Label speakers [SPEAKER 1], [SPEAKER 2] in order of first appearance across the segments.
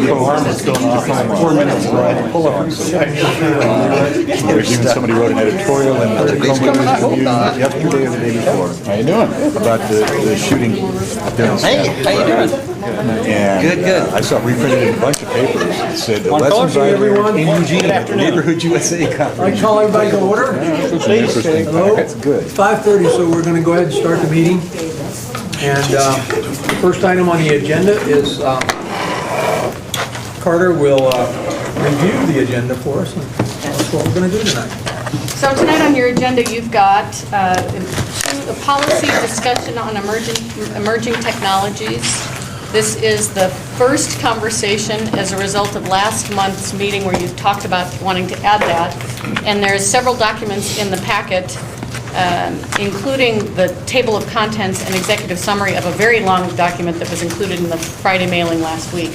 [SPEAKER 1] alarm was going off in 4 minutes. Pull up. Somebody wrote an editorial in the Cumberland Tribune yesterday or the day before. How you doing? About the shooting up there in
[SPEAKER 2] Hey, how you doing?
[SPEAKER 1] And
[SPEAKER 2] Good.
[SPEAKER 1] I saw it reprinted in a bunch of papers. It said the lessons I learned in Eugene at the Neighborhood USA Conference.
[SPEAKER 3] I call everybody to order.
[SPEAKER 1] Interesting.
[SPEAKER 3] Hello.
[SPEAKER 1] That's good.
[SPEAKER 3] It's 5:30, so we're going to go ahead and start the meeting. And the first item on the agenda is Carter will review the agenda for us and tell us what we're going to do tonight.
[SPEAKER 4] So tonight on your agenda, you've got a policy discussion on emerging technologies. This is the first conversation as a result of last month's meeting where you talked about wanting to add that. And there's several documents in the packet, including the table of contents and executive summary of a very long document that was included in the Friday mailing last week.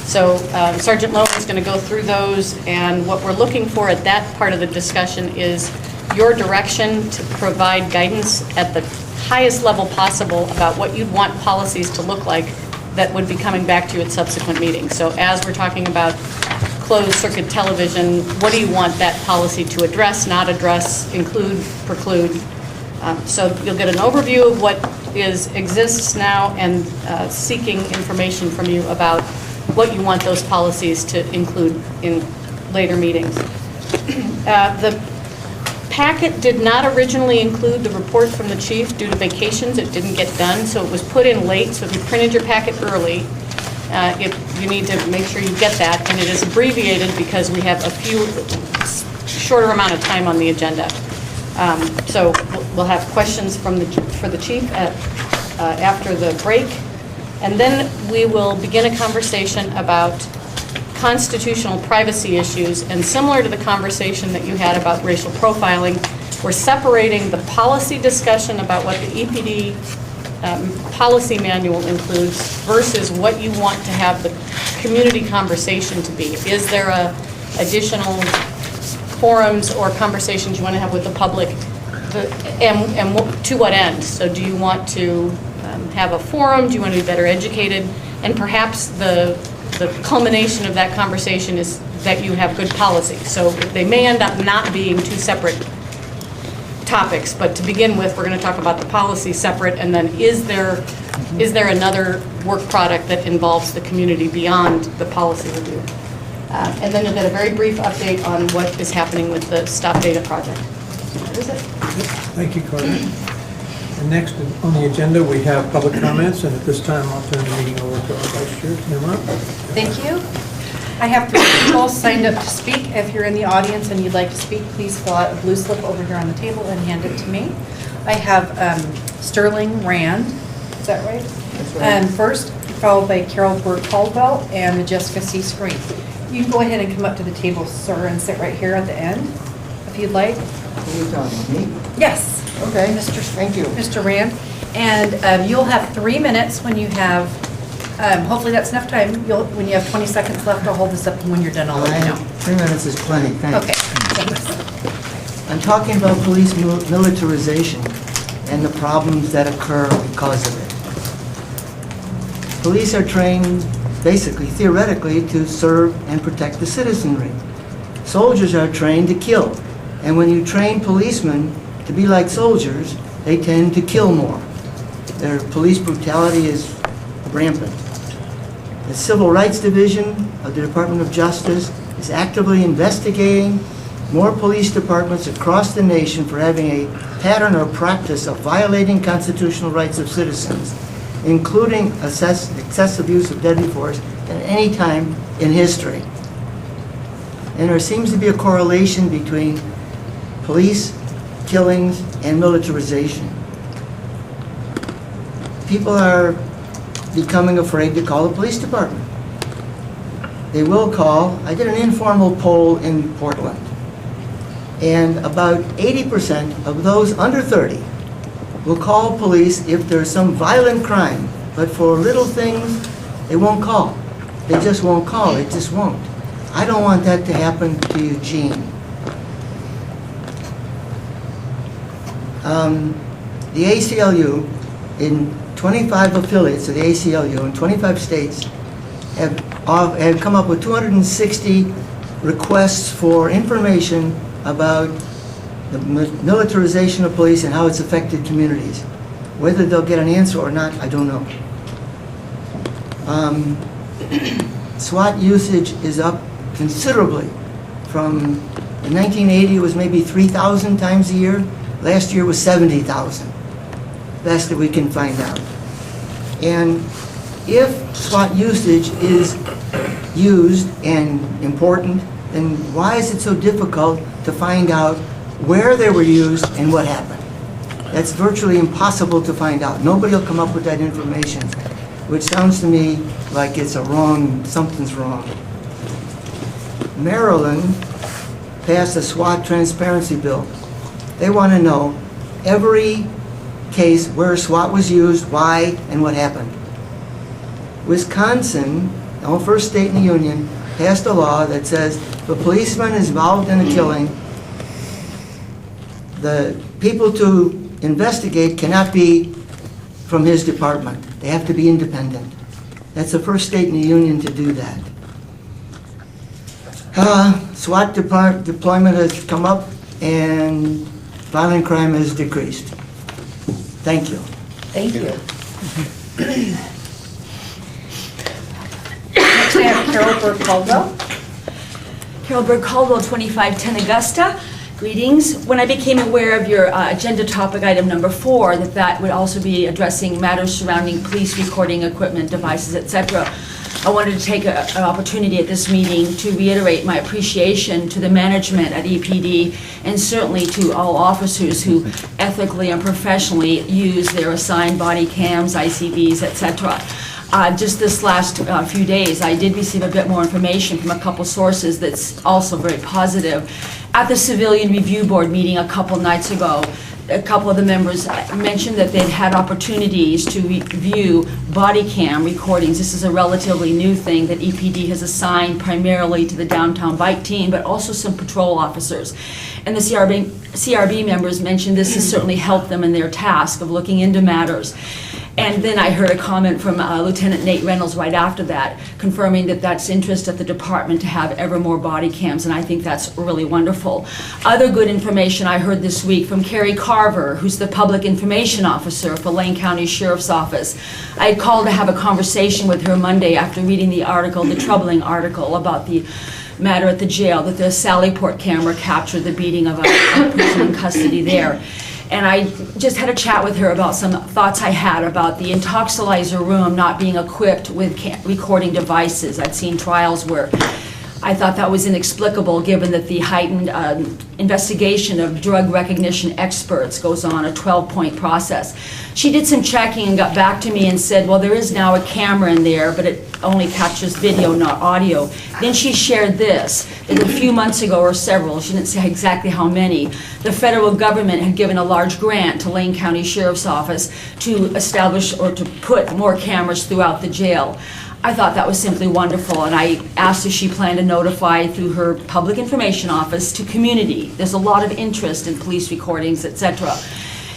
[SPEAKER 4] So Sergeant Lowe is going to go through those, and what we're looking for at that part of the discussion is your direction to provide guidance at the highest level possible about what you'd want policies to look like that would be coming back to you at subsequent meetings. So as we're talking about closed circuit television, what do you want that policy to address, not address, include, preclude? So you'll get an overview of what exists now and seeking information from you about what you want those policies to include in later meetings. The packet did not originally include the report from the chief due to vacations. It didn't get done, so it was put in late. So if you printed your packet early, you need to make sure you get that. And it is abbreviated because we have a shorter amount of time on the agenda. So we'll have questions for the chief after the break. And then we will begin a conversation about constitutional privacy issues. And similar to the conversation that you had about racial profiling, we're separating the policy discussion about what the EPD policy manual includes versus what you want to have the community conversation to be. Is there additional forums or conversations you want to have with the public? And to what end? So do you want to have a forum? Do you want to be better educated? And perhaps the culmination of that conversation is that you have good policy. So they may end up not being two separate topics, but to begin with, we're going to talk about the policy separate, and then is there another work product that involves the community beyond the policy review? And then you'll get a very brief update on what is happening with the Stop Data project. That is it.
[SPEAKER 3] Thank you, Carter. And next on the agenda, we have public comments, and at this time, I'll turn the meeting over to our Vice Chair, Tamara.
[SPEAKER 5] Thank you. I have 3 people signed up to speak. If you're in the audience and you'd like to speak, please fill out a blue slip over here on the table and hand it to me. I have Sterling Rand, is that right? That's right. First, followed by Carol Burke-Caldwell and Jessica C. Screen. You can go ahead and come up to the table, sir, and sit right here at the end, if you'd like.
[SPEAKER 6] Are you talking to me?
[SPEAKER 5] Yes.
[SPEAKER 6] Okay, thank you.
[SPEAKER 5] Mr. Rand. And you'll have 3 minutes when you have, hopefully that's enough time. When you have 20 seconds left, I'll hold this up, and when you're done, I'll let you know.
[SPEAKER 6] 3 minutes is plenty, thanks.
[SPEAKER 5] Okay, thanks.
[SPEAKER 6] I'm talking about police militarization and the problems that occur because of it. Police are trained, basically, theoretically, to serve and protect the citizenry. Soldiers are trained to kill. And when you train policemen to be like soldiers, they tend to kill more. Their police brutality is rampant. The Civil Rights Division of the Department of Justice is actively investigating more police departments across the nation for having a pattern or practice of violating constitutional rights of citizens, including excessive use of deadly force at any time in history. And there seems to be a correlation between police killings and militarization. People are becoming afraid to call the police department. They will call. I did an informal poll in Portland, and about 80% of those under 30 will call police if there's some violent crime, but for little things, they won't call. They just won't call. They just won't. I don't want that to happen to Eugene. The ACLU, in 25 affiliates of the ACLU in 25 states, have have come up with 260 requests for information about the militarization of police and how it's affected communities. Whether they'll get an answer or not, I don't know. SWAT usage is up considerably. From in 1980, it was maybe 3,000 times a year. Last year was 70,000. Best that we can find out. And if SWAT usage is used and important, then why is it so difficult to find out where they were used and what happened? That's virtually impossible to find out. Nobody will come up with that information, which sounds to me like it's something's wrong. Maryland passed a SWAT Transparency bill. They want to know every case where SWAT was used, why, and what happened. Wisconsin, the first state in the union, passed a law that says if a policeman is involved in a killing, the people to investigate cannot be from his department. They have to be independent. That's the first state in the union to do that. SWAT deployment has come up and violent crime has decreased. Thank you.
[SPEAKER 5] Thank you. Next I have Carol Burke-Caldwell.
[SPEAKER 2] Carol Berg-Caldwell, 2510 Augusta. Greetings. When I became aware of your agenda topic item number 4, that would also be addressing matters surrounding police recording equipment, devices, etc., I wanted to take an opportunity at this meeting to reiterate my appreciation to the management at EPD and certainly to all officers who ethically and professionally use their assigned body cams, ICVs, etc. Just this last few days, I did receive a bit more information from a couple sources that's also very positive. At the Civilian Review Board meeting a couple nights ago, a couple of the members mentioned that they'd had opportunities to review body cam recordings. This is a relatively new thing that EPD has assigned primarily to the downtown bike team, but also some patrol officers. And the CRB members mentioned this has certainly helped them in their task of looking into matters. And then I heard a comment from Lieutenant Nate Reynolds right after that, confirming that that's interest at the department to have ever more body cams, and I think that's really wonderful. Other good information I heard this week from Carrie Carver, who's the Public Information Officer for Lane County Sheriff's Office. I had called to have a conversation with her Monday after reading the article, the troubling article about the matter at the jail, that the Sallyport camera captured the beating of a person in custody there. And I just had a chat with her about some thoughts I had about the intoxilizer room not being equipped with recording devices. I'd seen trials where I thought that was inexplicable given that the heightened investigation of drug recognition experts goes on, a 12-point process. She did some checking and got back to me and said, well, there is now a camera in there, but it only captures video, not audio. Then she shared this, that a few months ago, or several, she didn't say exactly how many, the federal government had given a large grant to Lane County Sheriff's Office to establish or to put more cameras throughout the jail. I thought that was simply wonderful, and I asked if she planned to notify through her public information office to community. There's a lot of interest in police recordings, etc.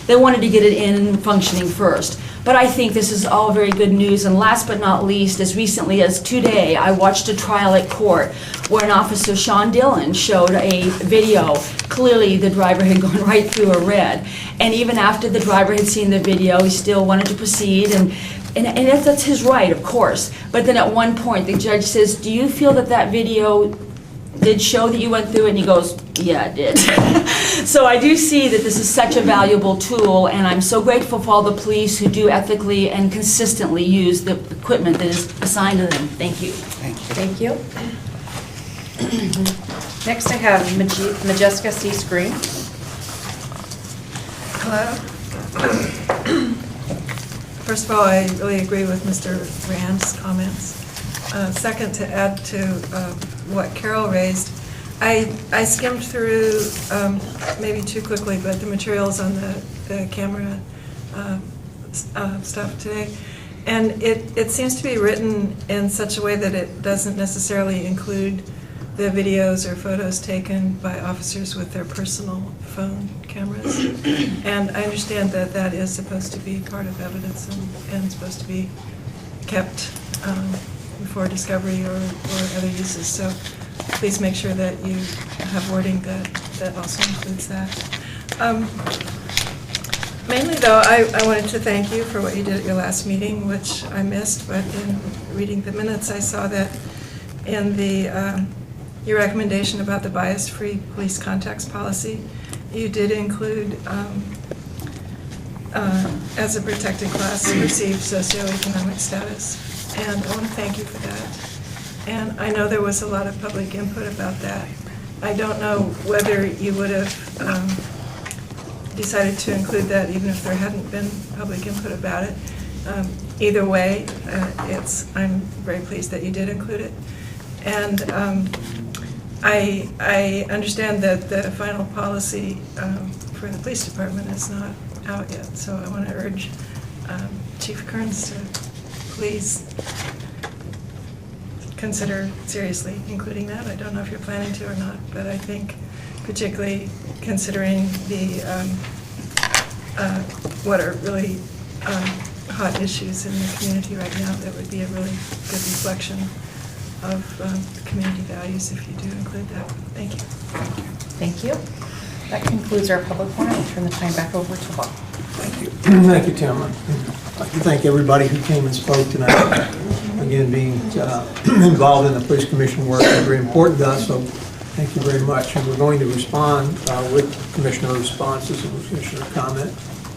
[SPEAKER 2] They wanted to get it in and functioning first. But I think this is all very good news, and last but not least, as recently as today, I watched a trial at court where an officer, Sean Dillon, showed a video. Clearly, the driver had gone right through a red, and even after the driver had seen the video, he still wanted to proceed, and that's his right, of course. But then at one point, the judge says, do you feel that that video did show that you went through it? And he goes, yeah, it did. So I do see that this is such a valuable tool, and I'm so grateful for all the police who do ethically and consistently use the equipment that is assigned to them. Thank you.
[SPEAKER 5] Thank you. Next I have Majeska C. Screen.
[SPEAKER 7] Hello. First of all, I really agree with Mr. Rand's comments. Second, to add to what Carol raised, I skimmed through, maybe too quickly, but the materials on the camera stuff today, and it seems to be written in such a way that it doesn't necessarily include the videos or photos taken by officers with their personal phone cameras. And I understand that that is supposed to be part of evidence and supposed to be kept for discovery or other uses. So please make sure that you have wording that also includes that. Mainly, though, I wanted to thank you for what you did at your last meeting, which I missed, but in reading the minutes, I saw that in your recommendation about the bias-free police contacts policy, you did include, as a protected class, perceived socioeconomic status. And I want to thank you for that. And I know there was a lot of public input about that. I don't know whether you would have decided to include that even if there hadn't been public input about it. Either way, I'm very pleased that you did include it. And I understand that the final policy for the police department is not out yet, so I want to urge Chief Kearns to please consider seriously including that. I don't know if you're planning to or not, but I think particularly considering the what are really hot issues in the community right now, that would be a really good reflection of the community values if you do include that. Thank you.
[SPEAKER 5] Thank you. That concludes our public forum. I'll turn the time back over to Bob.
[SPEAKER 3] Thank you. Thank you, Tim. I'd like to thank everybody who came and spoke tonight. Again, being involved in the police commission work is very important to us, so thank you very much. And we're going to respond with commissioner responses and commissioner comment.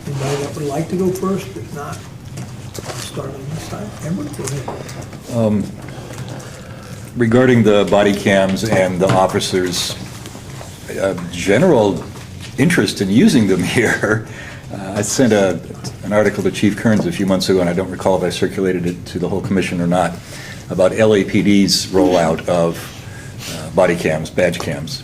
[SPEAKER 3] Anybody that would like to go first? If not, I'll start on this side. Edward, go ahead.
[SPEAKER 1] Regarding the body cams and the officers' general interest in using them here, I sent an article to Chief Kearns a few months ago, and I don't recall if I circulated it to the whole commission or not, about LAPD's rollout of body cams, badge cams,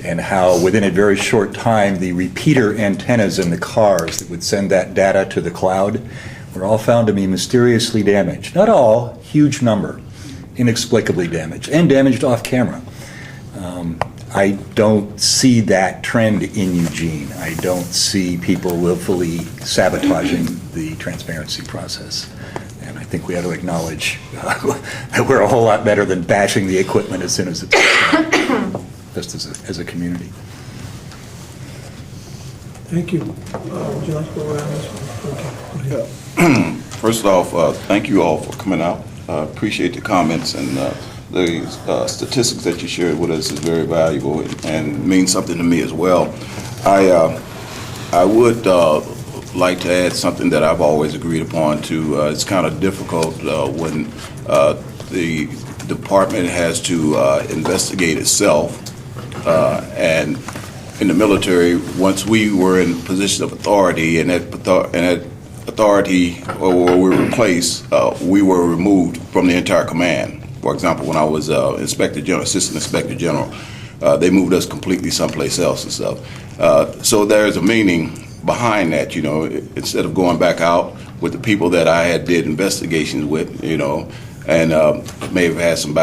[SPEAKER 1] and how within a very short time the repeater antennas in the cars that would send that data to the cloud were all found to be mysteriously damaged. Not all, huge number, inexplicably damaged, and damaged off camera. I don't see that trend in Eugene. I don't see people willfully sabotaging the transparency process. And I think we ought to acknowledge that we're a whole lot better than bashing the equipment as soon as it's just as a community.
[SPEAKER 3] Thank you. Would you like to go around this one? Okay. Go ahead.
[SPEAKER 8] First off, thank you all for coming out. Appreciate the comments, and the statistics that you shared with us is very valuable and means something to me as well. I would like to add something that I've always agreed upon to. It's kind of difficult when the department has to investigate itself, and in the military, once we were in position of authority, and that authority or we were replaced, we were removed from the entire command. For example, when I was Inspector General, Assistant Inspector General, they moved us completely someplace else and stuff. So there's a meaning behind that, you know. Instead of going back out with the people that I had did investigations with, you know, and may have had some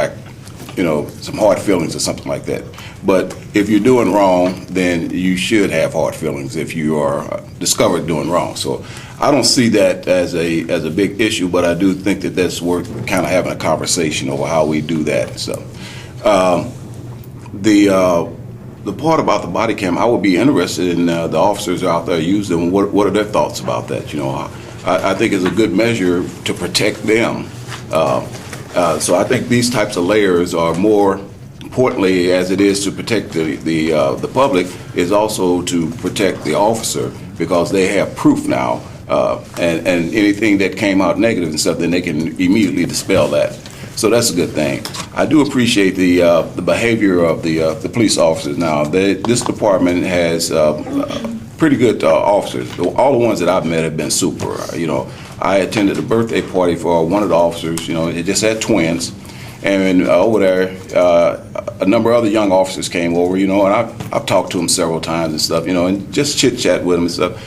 [SPEAKER 8] some hard feelings or something like that. But if you're doing wrong, then you should have hard feelings if you are discovered doing wrong. So I don't see that as a big issue, but I do think that that's worth kind of having a conversation over how we do that. So the part about the body cam, I would be interested in the officers out there using them. What are their thoughts about that? You know, I think it's a good measure to protect them. So I think these types of layers are more importantly, as it is to protect the public, is also to protect the officer, because they have proof now, and anything that came out negative and stuff, then they can immediately dispel that. So that's a good thing. I do appreciate the behavior of the police officers now. This department has pretty good officers. All the ones that I've met have been super. You know, I attended a birthday party for one of the officers. You know, it just had twins. And over there, a number of other young officers came over, you know, and I've talked to them several times and stuff, you know, and just chit-chat with them and stuff.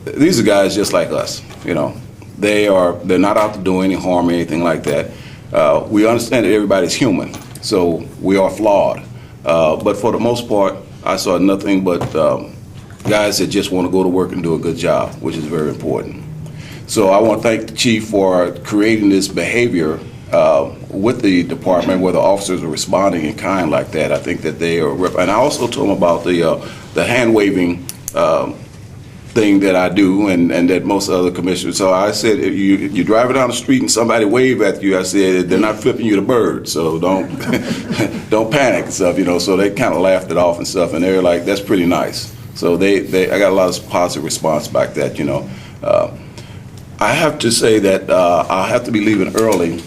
[SPEAKER 8] These are guys just like us, you know. They're not out to do any harm or anything like that. We understand that everybody's human, so we are flawed. But for the most part, I saw nothing but guys that just want to go to work and do a good job, which is very important. So I want to thank the chief for creating this behavior with the department where the officers are responding in kind like that. I think that they are, and I also told them about the hand waving thing that I do and that most other commissioners. So I said, if you're driving down the street and somebody wave at you, I said, they're not flipping you the bird, so don't don't panic and stuff, So they kind of laughed it off and stuff, and they're like, that's pretty nice. So I got a lot of positive response back that, I have to say that I'll have to be leaving early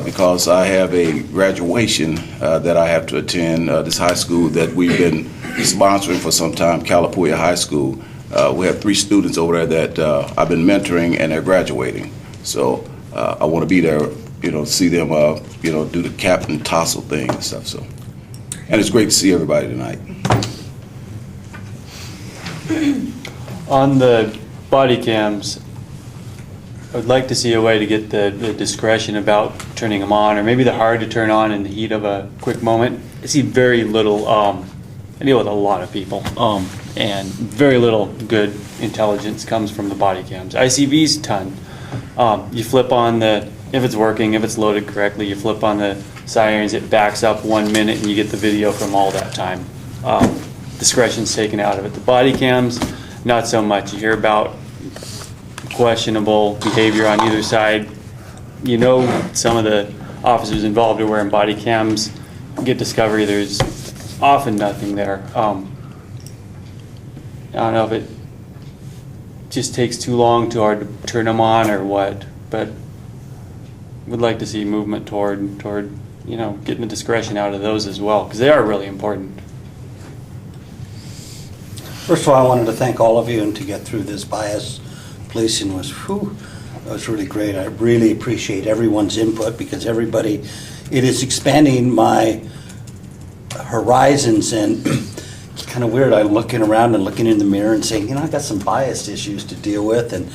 [SPEAKER 8] because I have a graduation that I have to attend, this high school that we've been sponsoring for some time, Calipuya High School. We have 3 students over there that I've been mentoring, and they're graduating. So I want to be there, see them, do the cap and tassel thing and stuff. So, and it's great to see everybody tonight.
[SPEAKER 9] On the body cams, I would like to see a way to get the discretion about turning them on, or maybe they're hard to turn on in the heat of a quick moment. I see very little, I deal with a lot of people, and very little good intelligence comes from the body cams. ICV's ton. You flip on if it's working, if it's loaded correctly, you flip on the sirens, it backs up 1 minute and you get the video from all that time. Discretion's taken out of it. The body cams, not so much. You hear about questionable behavior on either side. Some of the officers involved are wearing body cams. Get discovery, there's often nothing there. I don't know if it just takes too long, too hard to turn them on or what, but would like to see movement toward getting the discretion out of those as well, because they are really important.
[SPEAKER 10] First of all, I wanted to thank all of you, and to get through this bias policing was really great. I really appreciate everyone's input, because it is expanding my horizons, and it's kind of weird. I'm looking around and looking in the mirror and saying, I got some bias issues to deal with, and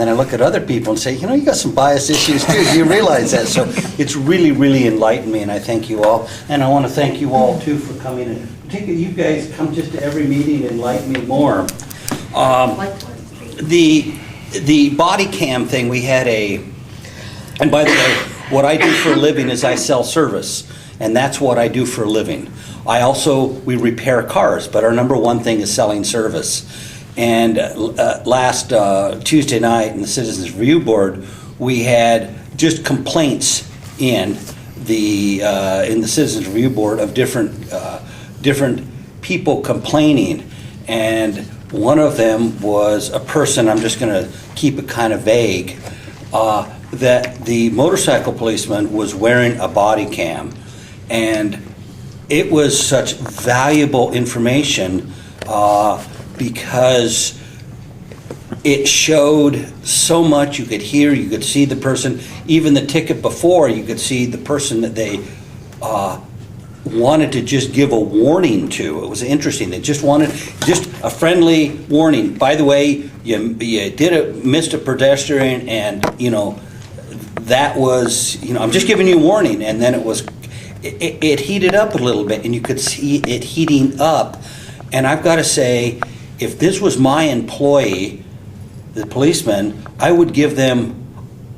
[SPEAKER 10] then I look at other people and say, you got some bias issues too. Do you realize that? So it's really, really enlightened me, and I thank you all. And I want to thank you all too for coming in. Particularly you guys come just to every meeting and enlighten me more. The body cam thing, we had and by the way, what I do for a living is I sell service, and that's what I do for a living. We repair cars, but our number one thing is selling service. And last Tuesday night in the Citizens Review Board, we had just complaints in the Citizens Review Board of different people complaining, and one of them was a person, I'm just going to keep it kind of vague, that the motorcycle policeman was wearing a body cam, and it was such valuable information because it showed so much. You could hear, you could see the person, even the ticket before, you could see the person that they wanted to just give a warning to. It was interesting. They just wanted a friendly warning. By the way, you missed a pedestrian, and that was, I'm just giving you a warning. And then it heated up a little bit, and you could see it heating up. And I've got to say, if this was my employee, the policeman, I would give them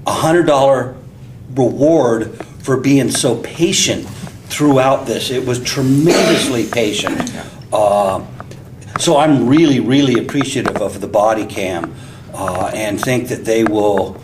[SPEAKER 10] $100 reward for being so patient throughout this. It was tremendously patient. So I'm really, really appreciative of the body cam, and think that they will